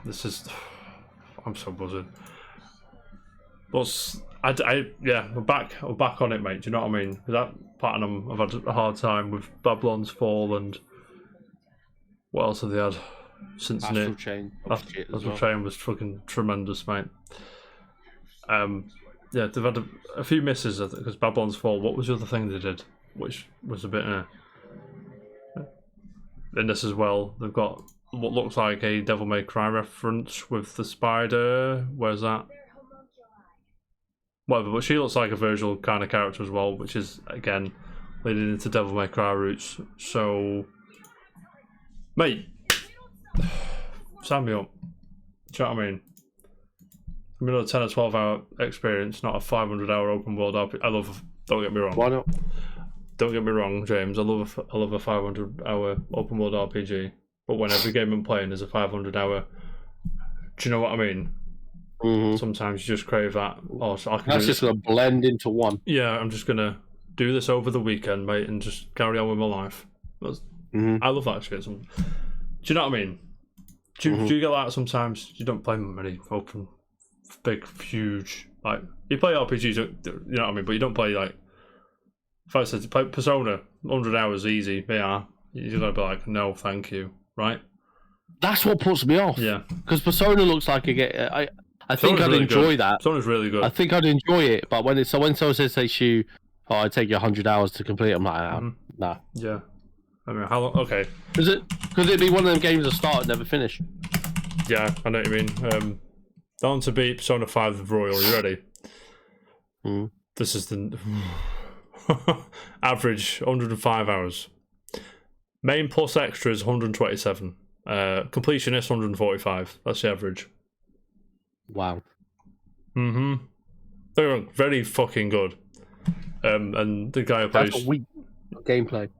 This is... I'm so buzzing. But we're back on it, mate. Do you know what I mean? With that Platinum, I've had a hard time with Babylon's Fall, and what else have they had? since Astral Chain. Astral Chain was fucking tremendous, mate. Yeah, they've had a few misses because Babylon's Fall. What was the other thing they did, which was a bit in this as well? They've got what looks like a Devil May Cry reference with the spider. Where's that? Whatever, but she looks like a Virgil kind of character as well, which is again leading into Devil May Cry roots. So, mate, sign me up. Do you know what I mean? I'm another 10 or 12 hour experience, not a 500 hour open world RPG. I love. Don't get me wrong. Why not? Don't get me wrong, James. I love a 500 hour open world RPG. But when every game I'm playing is a 500 hour, do you know what I mean? Mm-hmm. Sometimes you just crave that. Oh, so I can. That's just gonna blend into one. Yeah, I'm just gonna do this over the weekend, mate, and just carry on with my life. I love that shit. Do you know what I mean? Do you get that sometimes? You don't play many open. Big, huge, like you play RPGs, you know what I mean, but you don't play like. If I said to play Persona, 100 hours easy, yeah, you're gonna be like, no, thank you, right? That's what puts me off. Yeah, because Persona looks like I think I'd really enjoy good. that. Persona's really good. I think I'd enjoy it, but when someone says you, oh, I take you 100 hours to complete, I'm like, nah. Yeah, I mean, how long? Okay, Could it be one of them games that start and never finish? Yeah, I know what you mean. Down to beat Persona 5 the Royal. You ready? This is the average 105 hours. Main plus extras 127. Completionist 145. That's the average. Wow. They're very fucking good. And the guy who plays. That's a weak gameplay.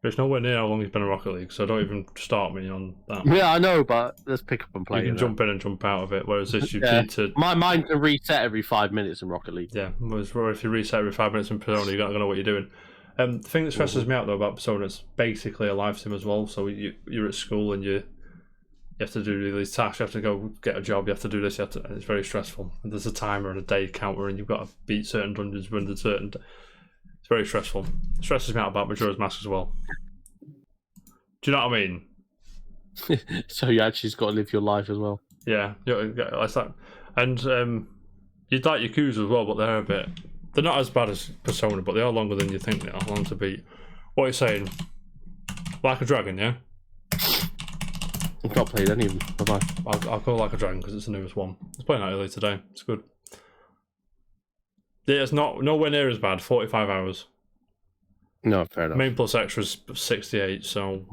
It's nowhere near how long he's been in Rocket League, so don't even start me on that. Yeah, I know, but let's pick up and play. You can jump in and jump out of it, whereas this you need to. My mind can reset every 5 minutes in Rocket League. Yeah, whereas if you reset every 5 minutes in Persona, you're not gonna know what you're doing. The thing that stresses me out though about Persona is basically a live sim as well. So you're at school and you have to do these tasks. You have to go get a job. You have to do this. It's very stressful. And there's a timer and a day counter, and you've got to beat certain dungeons within certain. It's very stressful. It stresses me out about Majora's Mask as well. Do you know what I mean? So you actually just got to live your life as well. Yeah, like that. And you'd like Yakuza as well, but they're not as bad as Persona, but they are longer than you think they are. Long to beat. What are you saying? Like a Dragon, yeah? I've not played any of them, have I? I'll call Like a Dragon because it's the newest one. I was playing that earlier today. It's good. Yeah, it's nowhere near as bad. 45 hours. No, fair enough. Main plus extras 68. So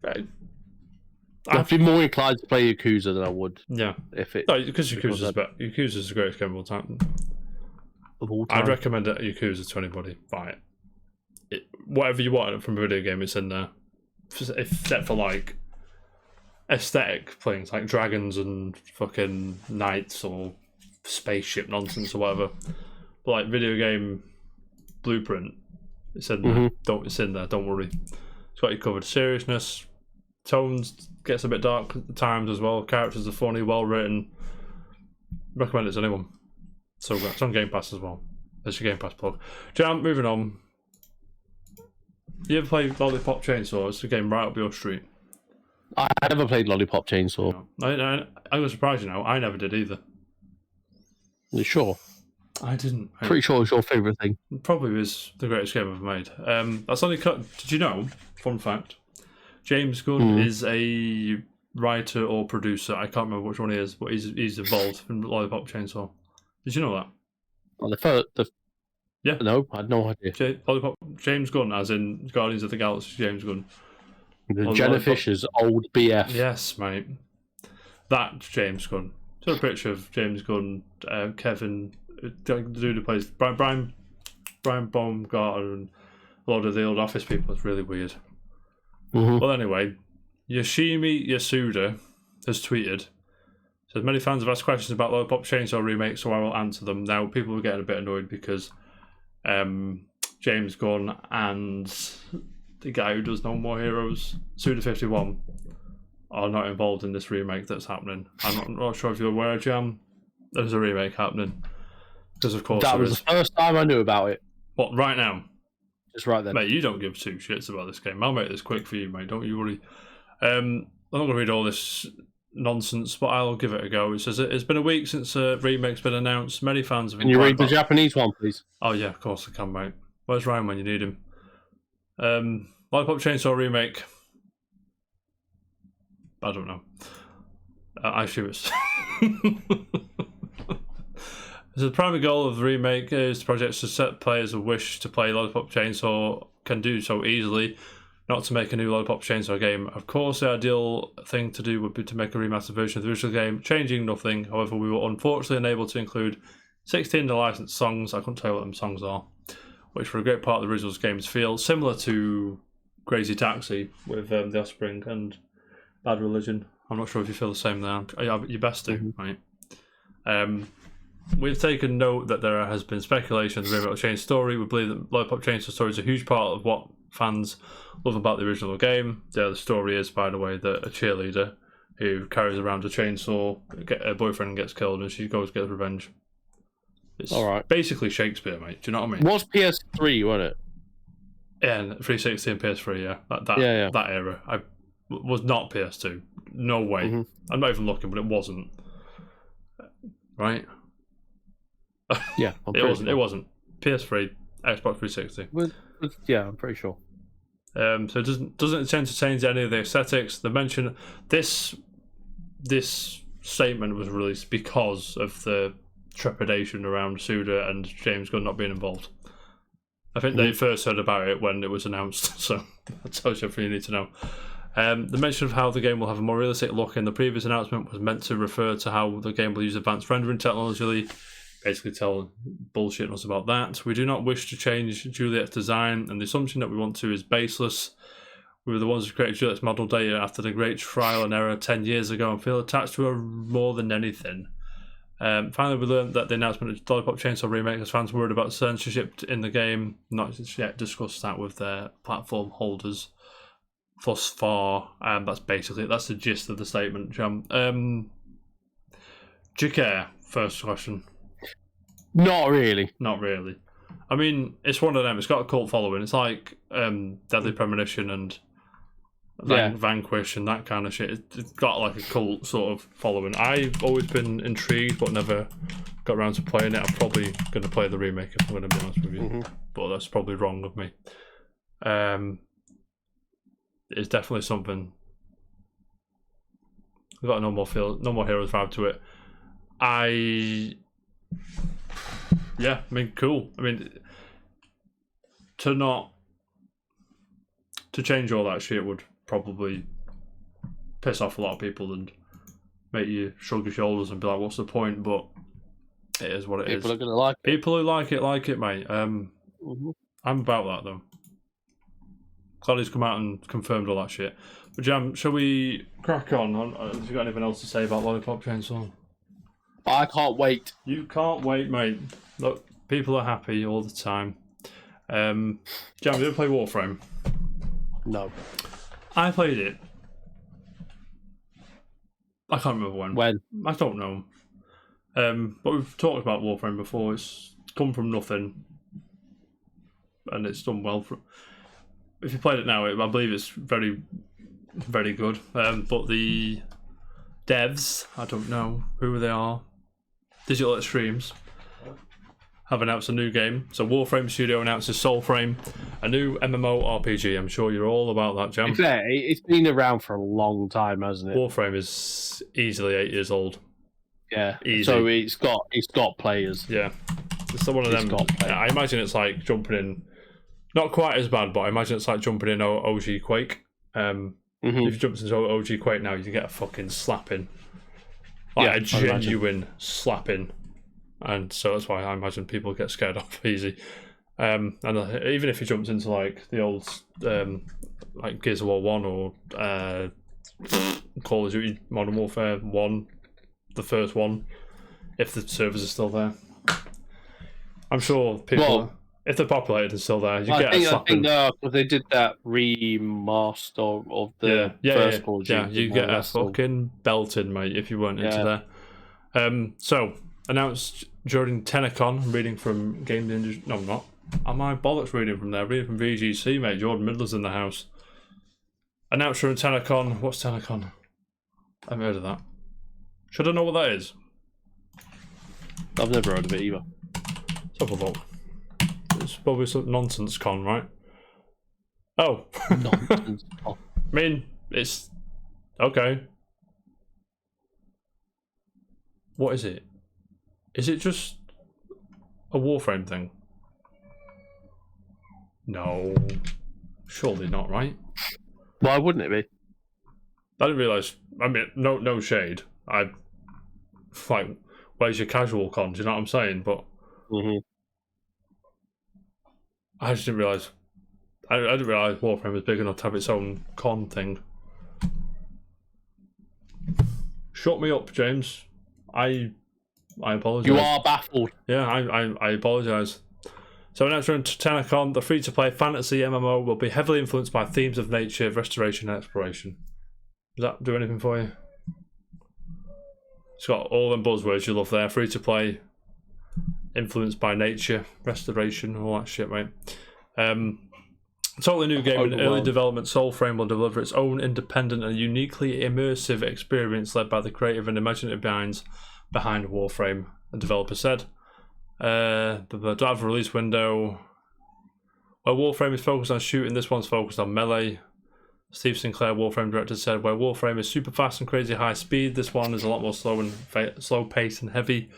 I'd be more inclined to play Yakuza than I would. Yeah, because Yakuza's better. Yakuza's the greatest game of all time. I'd recommend Yakuza to anybody. Buy it. Whatever you want from a video game, it's in there. Except for like aesthetic things like dragons and fucking knights or spaceship nonsense or whatever. But like video game blueprint, it's in there. It's in there. Don't worry. It's got you covered. Seriousness, tones gets a bit dark at the times as well. Characters are funny, well written. Recommend it to anyone. So it's on Game Pass as well. There's your Game Pass plug. Jam, moving on. You ever played Lollipop Chainsaw? It's a game right up your street. I never played Lollipop Chainsaw. I'm going to surprise you now. I never did either. You sure? I didn't. Pretty sure it's your favourite thing. Probably was the greatest game I've made. That's only cut. Did you know? Fun fact: James Gunn is a writer or producer. I can't remember which one he is, but he's involved in Lollipop Chainsaw. Did you know that? Well, yeah. No, I had no idea. James Gunn, as in Guardians of the Galaxy. James Gunn. Jenna Fisher's old BF. Yes, mate. That James Gunn. Saw a picture of James Gunn, Kevin, the dude who plays Brian Baumgartner, and a lot of the old Office people. It's really weird. Well, anyway, Yoshimi Yasuda has tweeted. Says many fans have asked questions about Lollipop Chainsaw remake, so I will answer them now. People are getting a bit annoyed because James Gunn and the guy who does No More Heroes, Suda51, are not involved in this remake that's happening. I'm not sure if you're aware, Jam. There's a remake happening because, of course, that was the first time I knew about it. What, right now? Just right then, mate. You don't give two shits about this game. I'll make this quick for you, mate. Don't you worry. I'm not going to read all this nonsense, but I'll give it a go. It says it's been a week since a remake's been announced. Many fans have been. Can you read the Japanese one, please? Oh yeah, of course I can, mate. Where's Ryan when you need him? Lollipop Chainsaw remake. I don't know. I assume it's. So the primary goal of the remake is the project to set players who wish to play Lollipop Chainsaw can do so easily, not to make a new Lollipop Chainsaw game. Of course, the ideal thing to do would be to make a remastered version of the original game, changing nothing. However, we were unfortunately unable to include 16 of the licensed songs. I couldn't tell you what them songs are, which were a great part of the original game's feel, similar to Crazy Taxi with The Offspring and Bad Religion. I'm not sure if you feel the same there. You best do, right? We've taken note that there has been speculation of the remake will change story. We believe that Lollipop Chainsaw story is a huge part of what fans love about the original game. The story is, by the way, that a cheerleader who carries around a chainsaw, her boyfriend gets killed, and she goes to get revenge. It's basically Shakespeare, mate. Do you know what I mean? What's PS3, wasn't it? Yeah, 360 and PS3, yeah. That era. I was not PS2. No way. I'm not even looking, but it wasn't. Right? Yeah, it wasn't. Sure. It wasn't. PS3, Xbox 360. Yeah, I'm pretty sure. So it doesn't intend to change any of the aesthetics. They mention this statement was released because of the trepidation around Suda and James Gunn not being involved. I think they first heard about it when it was announced, so that tells you everything you need to know. The mention of how the game will have a more realistic look in the previous announcement was meant to refer to how the game will use advanced rendering technology, basically telling bullshit us about that. We do not wish to change Juliet's design, and the assumption that we want to is baseless. We were the ones who created Juliet's model data after the great trial and error 10 years ago and feel attached to her more than anything. Finally, we learned that the announcement of Lollipop Chainsaw Remake has fans worried about censorship in the game. Not yet discussed that with their platform holders thus far. That's basically it. That's the gist of the statement, Jam. Do you care? First question. Not really. Not really. I mean, it's one of them. It's got a cult following. It's like Deadly Premonition and Vanquish and that kind of shit. It's got like a cult sort of following. I've always been intrigued, but never got around to playing it. I'm probably going to play the remake if I'm going to be honest with you. But that's probably wrong of me. It's definitely something. We've got no more Heroes vibe to it. Yeah, I mean, cool. I mean, to change all that shit would probably piss off a lot of people and make you shrug your shoulders and be like, what's the point? But it is what it is. People are going to like it. People who like it, mate. I'm about that, though. Glad he's come out and confirmed all that shit. But Jam, shall we crack on? Have you got anything else to say about Lollipop Chainsaw? I can't wait. You can't wait, mate. Look, people are happy all the time. Jam, did you play Warframe? No. I played it. I can't remember when. When? I don't know. But we've talked about Warframe before. It's come from nothing. And it's done well. If you played it now, I believe it's very, very good. But the devs, I don't know who they are, Digital Extremes, have announced a new game. So Warframe Studio announces Soulframe, a new MMORPG. I'm sure you're all about that, Jam. It's been around for a long time, hasn't it? Warframe is easily 8 years old. Yeah. Easy. So it's got players. Yeah. It's one of them. I imagine it's like jumping in. Not quite as bad, but I imagine it's like jumping in OG Quake. If you jump into OG Quake now, you get a fucking slapping. Like a genuine slapping. And so that's why I imagine people get scared off easy. And even if you jumped into like the old like Gears of War 1 or Call of Duty Modern Warfare 1, the first one, if the servers are still there. I'm sure people, if they're populated and still there, you get a slapping. I think because they did that remaster of the first Call of Duty. Yeah, you get a fucking belting, mate, if you weren't into there. So, announced during TennoCon, I'm reading from Game Industry. No, I'm not. Am I bollocks reading from there? Reading from VGC, mate. Jordan Middler's in the house. Announced from Tenacon. What's Tenacon? I haven't heard of that. Should I know what that is? I've never heard of it either. Let's have a look. It's probably some nonsense con, right? Oh. Nonsense. Oh. I mean, it's... Okay. What is it? Is it just a Warframe thing? No. Surely not, right? Why wouldn't it be? I didn't realise... I mean, no shade. Like, where's your casual con? Do you know what I'm saying? But... I just didn't realise... I didn't realise Warframe was big enough to have its own con thing. Shut me up, James. I apologise. You are baffled. Yeah, I apologise. So announced on Tenacon, the free-to-play fantasy MMO will be heavily influenced by themes of nature, restoration, and exploration. Does that do anything for you? It's got all them buzzwords you love there. Free-to-play, influenced by nature, restoration, all that shit, mate. Totally new game in early development. Soulframe will deliver its own independent and uniquely immersive experience led by the creative and imaginative minds behind Warframe, the developer said. Don't have a release window. Where Warframe is focused on shooting, this one's focused on melee. Steve Sinclair, Warframe director, said where Warframe is super fast and crazy high speed, this one is a lot more slow paced and heavy,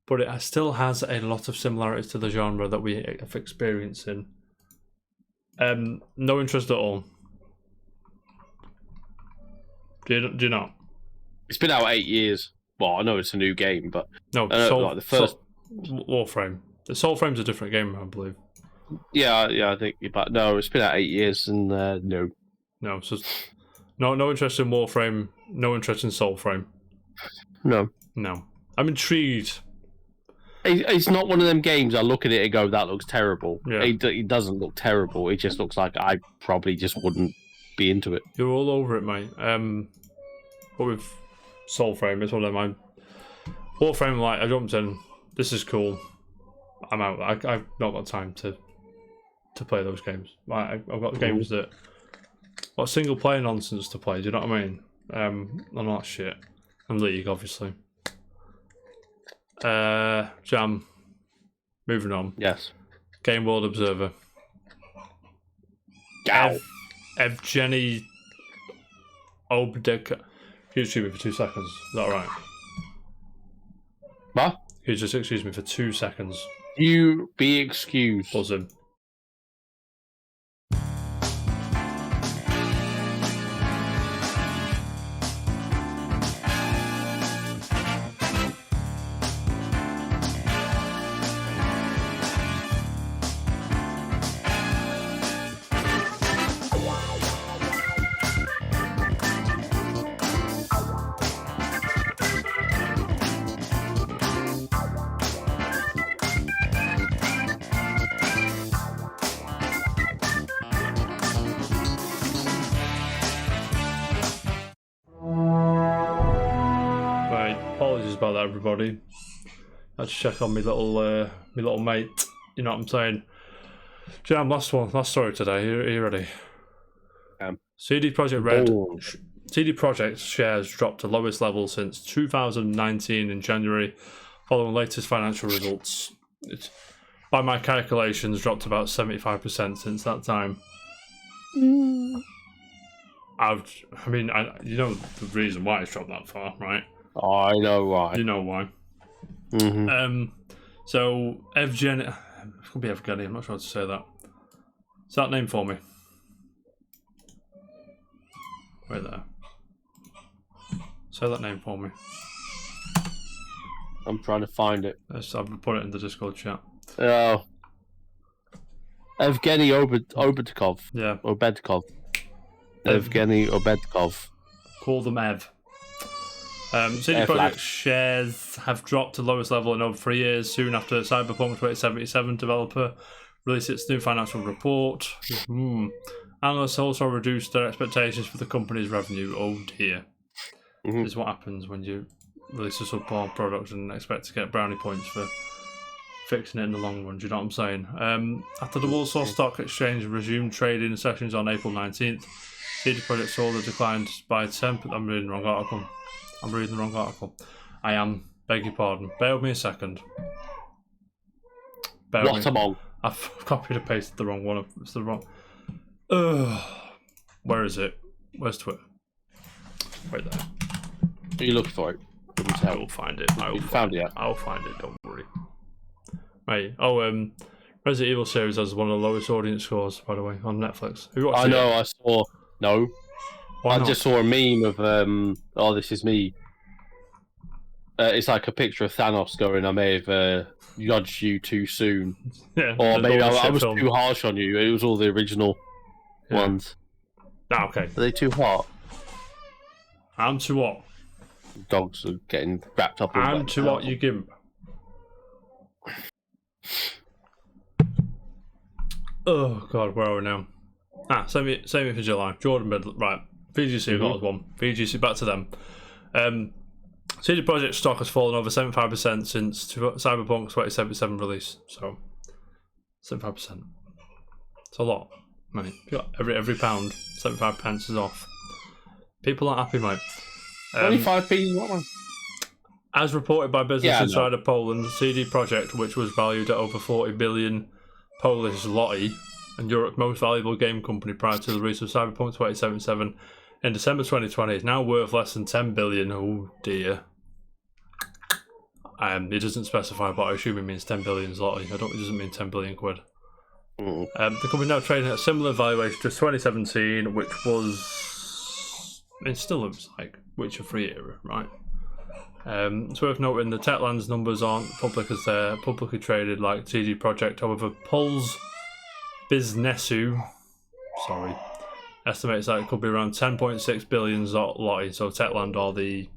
but it still has a lot of similarities to the genre that we have experienced in. No interest at all. Do you not? It's been out 8 years. Well, I know it's a new game, but no. like the first Warframe. The Soulframe's a different game, I believe. Yeah, I think. But no, it's been out 8 years, and no, so no interest in Warframe. No interest in Soulframe. No. I'm intrigued. It's not one of them games I look at it and go, that looks terrible. Yeah. It doesn't look terrible. It just looks like I probably just wouldn't be into it. You're all over it, mate. But with Soulframe, it's one of mine. Warframe, like, I jumped in. This is cool. I'm out. I've not got time to play those games. I've got games that... What single player nonsense to play, do you know what I mean? And all that shit. And League, obviously. Jam. Moving on. Yes. Game World Observer. Evgeny Obdeka. Can you excuse me for 2 seconds? Is that alright? What? Can you just excuse me for 2 seconds? You be excused. Buzzing. About that, everybody. Let's check on my little mate. You know what I'm saying? Jam, last story today. Are you ready? CD Projekt shares dropped to lowest level since 2019 in January, following latest financial results. It's, by my calculations, dropped about 75% since that time. You know the reason why it's dropped that far, right? I know why. You know why. So Evgeny, it could be Evgeny. I'm not sure how to say that. Say that name for me. Right there. Say that name for me. I'm trying to find it. I've put it in the Discord chat. Oh. Evgeny Obedkov. Yeah. Obedkov. Evgeny Obedkov. Call them Ev. CD Projekt shares have dropped to the lowest level in over 3 years, soon after Cyberpunk 2077 developer released its new financial report. Analysts also reduced their expectations for the company's revenue. Oh dear. This is what happens when you release a subpar product and expect to get brownie points for fixing it in the long run. Do you know what I'm saying? After the Warsaw Stock Exchange resumed trading sessions on April 19th, CD Projekt sold a declined by 10. I'm reading the wrong article. I am. Beg your pardon. Bear with me a second. What among? I've copied and pasted the wrong one. It's the wrong. Where is it? Where's Twitter? Right there. Are you looking for it? I will find it. You found it? I'll find it. Don't worry. Right. Resident Evil series has one of the lowest audience scores, by the way, on Netflix. Have you watched it? I saw. No. Why not? Just saw a meme of oh, this is me. It's like a picture of Thanos going, I may have judged you too soon. Yeah. Or maybe I was too harsh on you. It was all the original ones. Ah, okay. Are they too hot? I'm too what? Dogs are getting wrapped up in I'm too what, you gimp. Oh god, where are we now? Same me for July. Jordan Mid, right. VGC got us one. VGC, back to them. CD Projekt stock has fallen over 75% since Cyberpunk 2077 release. So 75%. It's a lot, mate. Every pound, 75 pence is off. People aren't happy, mate. 25p, what one? As reported by Business Insider Poland, CD Projekt, which was valued at over 40 billion Polish zloty, and Europe's most valuable game company prior to the release of Cyberpunk 2077 in December 2020, is now worth less than 10 billion. Oh dear. It doesn't specify, but I assume it means 10 billion zloty. It doesn't mean 10 billion quid. The company now trading at a similar valuation to 2017, which was... It still looks like Witcher 3 era, right? It's worth noting the Techland's numbers aren't public as they're publicly traded like CD Projekt. However, Puls Biznesu, estimates that it could be around 10.6 billion zloty. So Techland are the...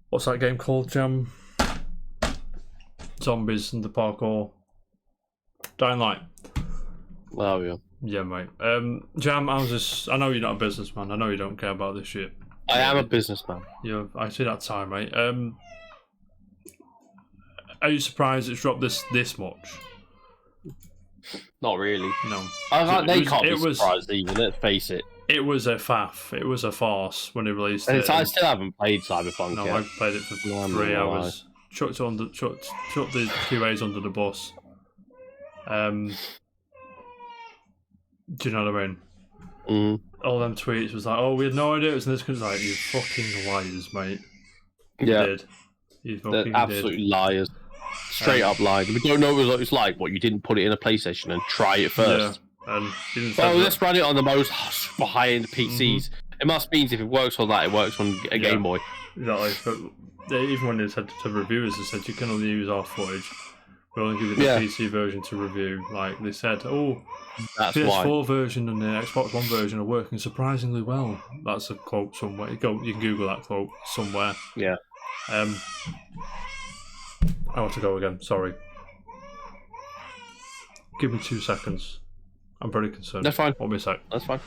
What's that game called, Jam? Zombies and the parkour. Dying Light. Oh, yeah. Yeah, mate. Jam, how's this? I know you're not a businessman. I know you don't care about this shit. I am a businessman. Yeah, I see that time, mate. Are you surprised it's dropped this much? Not really. No. They can't be surprised even, let's face it. It was a faff. It was a farce when they released it. I still haven't played Cyberpunk yet. No, I played it for 3 hours. Chucked the QAs under the bus. Do you know what I mean? All them tweets was like, oh, we had no idea it was in this country. Like, you fucking liars, mate. You did. You fucking did. Absolute liars. Straight up lies. We don't know what it's like. What, you didn't put it in a PlayStation and try it first? Yeah. And let's run it on the most high-end PCs. It must mean if it works on that, it works on a Game Boy. Exactly. But even when they said to reviewers, they said you can only use our footage. We'll only give you the PC version to review. Like they said, that's PS4 version and the Xbox One version are working surprisingly well. That's a quote somewhere. You can Google that quote somewhere. Yeah. I want to go again. Sorry. Give me 2 seconds. I'm very concerned. That's fine. What me a sec. That's fine.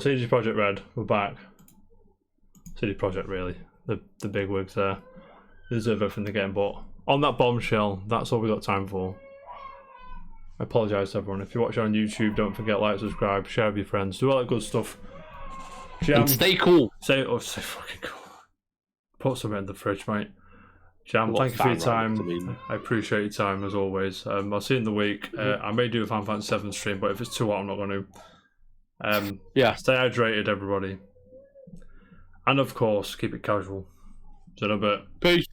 CD Projekt Red, we're back. CD Projekt, really. The big wigs there. They deserve everything they're getting, but on that bombshell, that's all we got time for. I apologise to everyone. If you're watching on YouTube, don't forget like, subscribe, share with your friends, do all that good stuff. Jam, and stay cool. Stay fucking cool. Put something in the fridge, mate. Jam, thank you for your time. I appreciate your time as always. I'll see you in the week. I may do a Final Fantasy 7 stream, but if it's too hot, I'm not going to. Stay hydrated, everybody, and of course keep it casual. See you in a bit. Peace.